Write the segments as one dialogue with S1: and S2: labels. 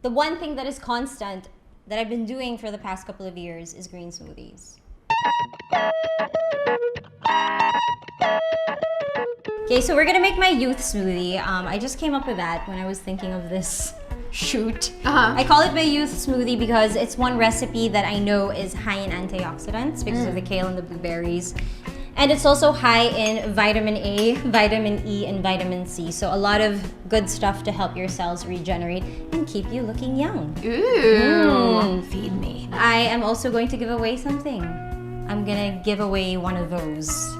S1: The one thing that is constant that I've been doing for the past couple of years is green smoothies. Okay, so we're gonna make my youth smoothie. I just came up with that when I was thinking of this shoot. I call it my youth smoothie because it's one recipe that I know is high in antioxidants because of the kale and the blueberries. And it's also high in vitamin A, vitamin E, and vitamin C. So a lot of good stuff to help your cells regenerate and keep you looking young.
S2: Ooh, feed me.
S1: I am also going to give away something. I'm gonna give away one of those.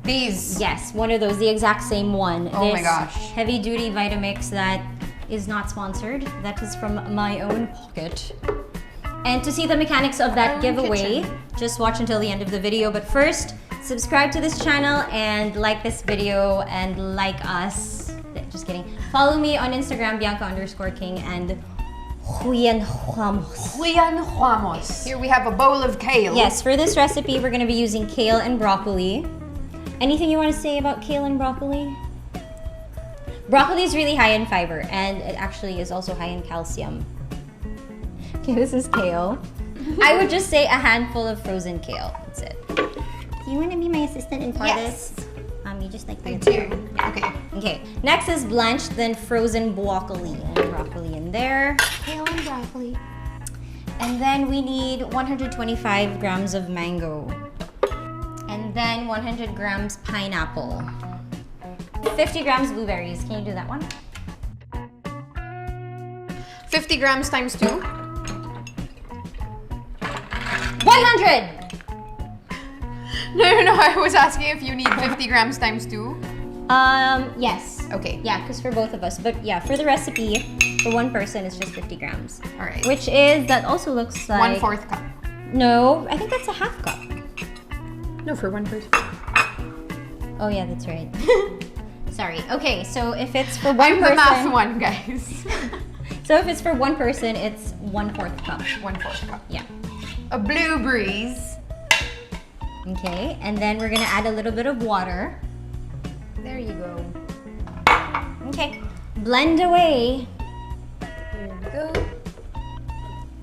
S2: These?
S1: Yes, one of those, the exact same one.
S2: Oh my gosh.
S1: Heavy duty Vitamix that is not sponsored. That is from my own pocket. And to see the mechanics of that giveaway, just watch until the end of the video. But first, subscribe to this channel and like this video and like us. Just kidding. Follow me on Instagram, Bianca_King and Rhian Ramos.
S2: Rhian Ramos. Here we have a bowl of kale.
S1: Yes, for this recipe, we're gonna be using kale and broccoli. Anything you want to say about kale and broccoli? Broccoli is really high in fiber and it actually is also high in calcium. Okay, this is kale. I would just say a handful of frozen kale. That's it. Do you want to be my assistant and for this? You just like
S2: I do. Okay.
S1: Okay. Next is blanched, then frozen broccoli. And broccoli in there.
S2: Kale and broccoli.
S1: And then we need 125 grams of mango. And then 100 grams pineapple. 50 grams blueberries. Can you do that one?
S2: 50 grams times 2.
S1: 100!
S2: No, I was asking if you need 50 grams times 2.
S1: Yes.
S2: Okay.
S1: Yeah, because for both of us. But yeah, for the recipe, for one person, it's just 50 grams.
S2: All right.
S1: Which is, that also looks like...
S2: 1/4 cup.
S1: No, I think that's a half cup.
S2: No, for one person.
S1: Oh yeah, that's right. Sorry. Okay, so if it's for one person...
S2: I'm the math one, guys.
S1: So if it's for one person, it's 1/4 cup.
S2: 1/4 cup.
S1: Yeah.
S2: A blueberries.
S1: Okay, and then we're gonna add a little bit of water.
S2: There you go.
S1: Okay, blend away.
S2: There we go.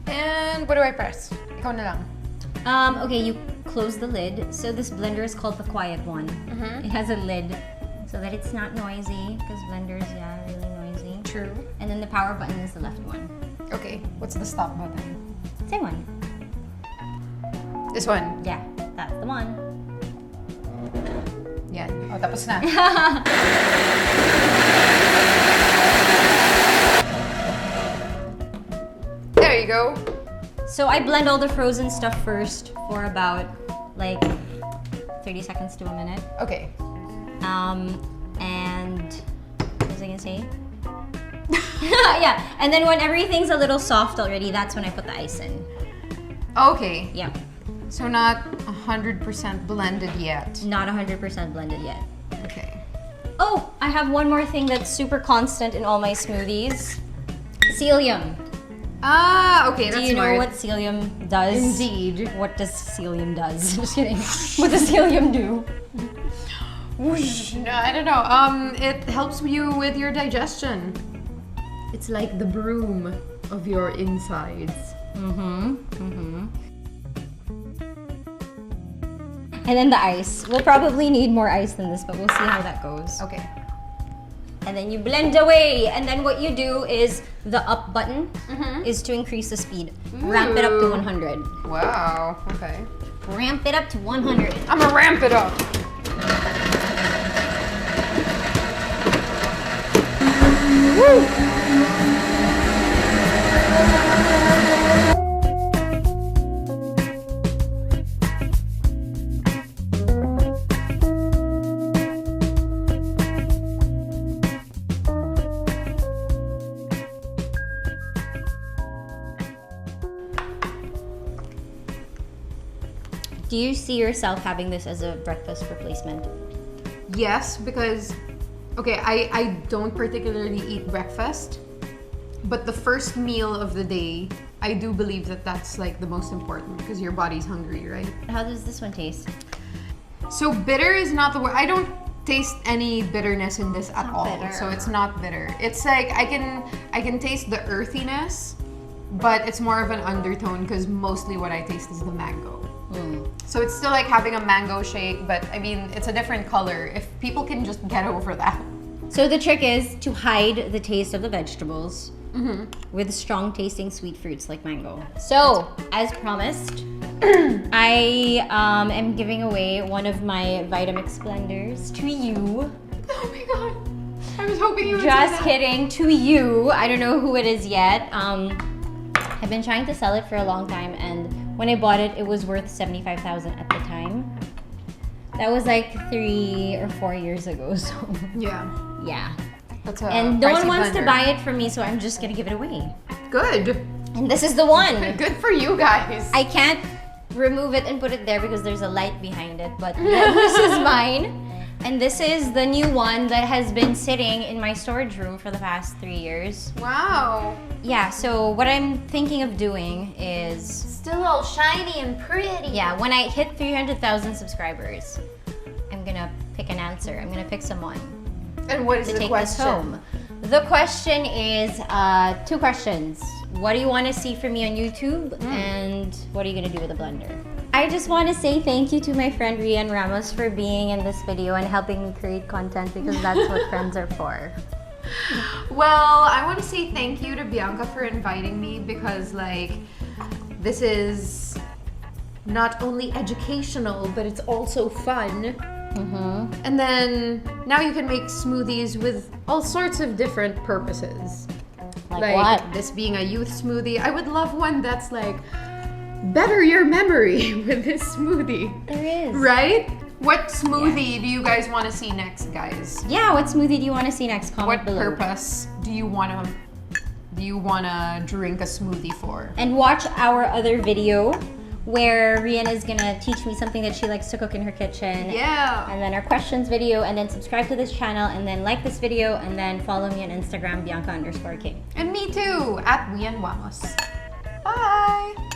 S2: And what do I press? Ikaw na lang.
S1: Okay, you close the lid. So this blender is called the quiet one. It has a lid so that it's not noisy because blenders, yeah, really noisy.
S2: True.
S1: And then the power button is the left one.
S2: Okay, what's the stop button?
S1: Same one.
S2: This one?
S1: Yeah, that's the one.
S2: Yan. O, tapos na. There you go.
S1: So I blend all the frozen stuff first for about like 30 seconds to a minute.
S2: Okay.
S1: And what was I gonna say? Yeah, and then when everything's a little soft already, that's when I put the ice in.
S2: Okay.
S1: Yeah.
S2: So not 100% blended yet.
S1: Not 100% blended yet.
S2: Okay.
S1: Oh, I have one more thing that's super constant in all my smoothies. Psyllium.
S2: Ah, okay, that's
S1: Do you know
S2: smart.
S1: what psyllium does?
S2: Indeed.
S1: What does psyllium does? Just kidding. What does psyllium do?
S2: Whoosh. No, I don't know. It helps you with your digestion. It's like the broom of your insides.
S1: And then the ice. We'll probably need more ice than this, but we'll see how that goes.
S2: Okay.
S1: And then you blend away. And then what you do is the up button is to increase the speed. Ramp it up to 100.
S2: Wow. Okay.
S1: Ramp it up to 100.
S2: I'm gonna ramp it up. Woo!
S1: Do you see yourself having this as a breakfast replacement?
S2: Yes, because, okay, I don't particularly eat breakfast, but the first meal of the day, I do believe that that's like the most important because your body's hungry, right?
S1: How does this one taste?
S2: So bitter is not the word. I don't taste any bitterness in this at all.
S1: bitter.
S2: So it's not bitter. It's like I can taste the earthiness, but it's more of an undertone because mostly what I taste is the mango. So it's still like having a mango shake, but I mean, it's a different color. If people can just get over that.
S1: So the trick is to hide the taste of the vegetables with strong tasting sweet fruits like mango. So, as promised, I am giving away one of my Vitamix blenders to you.
S2: Oh my god. I was hoping you would say
S1: Just
S2: that.
S1: kidding, to you. I don't know who it is yet. I've been trying to sell it for a long time, and when I bought it, it was worth $75,000 at the time. That was like 3 or 4 years ago, so
S2: Yeah.
S1: yeah.
S2: That's a
S1: And no one
S2: pricey
S1: wants to
S2: blender.
S1: buy it from me, so I'm just gonna give it away.
S2: Good.
S1: And this is the one.
S2: Good for you guys.
S1: I can't remove it and put it there because there's a light behind it, but this is mine. And this is the new one that has been sitting in my storage room for the past 3 years.
S2: Wow.
S1: Yeah, so what I'm thinking of doing is,
S2: Still all shiny and pretty.
S1: yeah, when I hit 300,000 subscribers, I'm gonna pick an answer. I'm gonna pick someone
S2: And what is
S1: to
S2: the
S1: take
S2: question?
S1: this home. The question is 2 questions. What do you want to see from me on YouTube? And what are you going to do with a blender? I just want to say thank you to my friend Rhian Ramos for being in this video and helping me create content because that's what friends are for.
S2: Well, I want to say thank you to Bianca for inviting me because like this is not only educational, but it's also fun. And then now you can make smoothies with all sorts of different purposes.
S1: Like what?
S2: This being a youth smoothie. I would love one that's like better your memory with this smoothie.
S1: There is.
S2: Right? What smoothie do you guys want to see next, guys?
S1: Yeah, what smoothie do you want to see next? Comment
S2: What
S1: below.
S2: purpose do you want to drink a smoothie for?
S1: And watch our other video where Rhian is gonna teach me something that she likes to cook in her kitchen.
S2: Yeah.
S1: And then our questions video, and then subscribe to this channel, and then like this video, and then follow me on Instagram, Bianca_King.
S2: And me too, at Rhian Ramos. Bye.